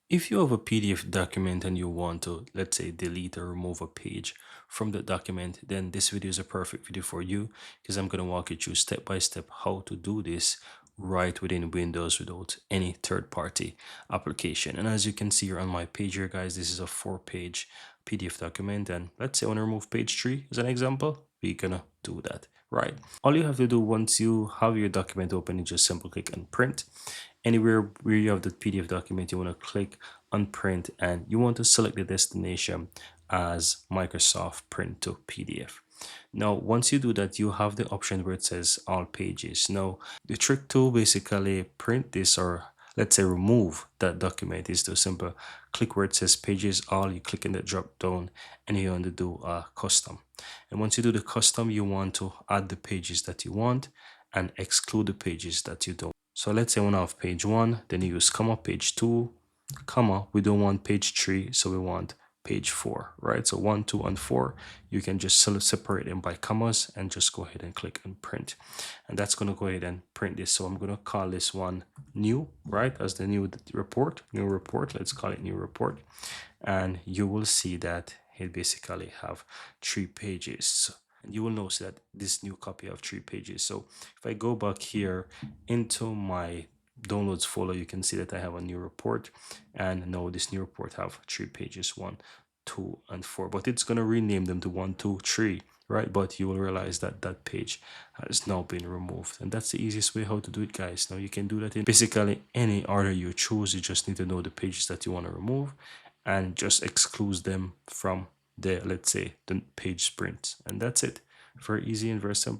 If you have a PDF document and you want to, let's say, delete or remove a page from the document, then this video is a perfect video for you because I'm going to walk you through step by step how to do this right within Windows without any third-party application. And as you can see here on my page here, guys, this is a 4-page PDF document. And let's say I want to remove page 3 as an example. We're going to do that, right? All you have to do once you have your document open is just simply click on print. Anywhere where you have the PDF document, you want to click on print and you want to select the destination as Microsoft Print to PDF. Now, once you do that, you have the option where it says all pages. Now, the trick to basically print this or let's say remove that document is to simply click where it says pages all, you click in the drop down and you want to do a custom. And once you do the custom, you want to add the pages that you want and exclude the pages that you don't. So let's say we have page 1, then you use comma, page 2, comma, we don't want page 3, so we want page 4, right? So 1, 2, and 4, you can just separate them by commas and just go ahead and click on print. And that's going to go ahead and print this. So I'm going to call this one new, right? As the new report, let's call it new report. And you will see that it basically have 3 pages. And you will notice that this new copy have 3 pages. So if I go back here into my downloads folder, you can see that I have a new report, and now this new report have 3 pages, 1, 2, and 4, but it's going to rename them to 1, 2, 3, right? But you will realize that that page has now been removed, and that's the easiest way how to do it, guys. Now you can do that in basically any order you choose. You just need to know the pages that you want to remove and just exclude them from the, let's say, the page sprints, and that's it. Very easy and very simple.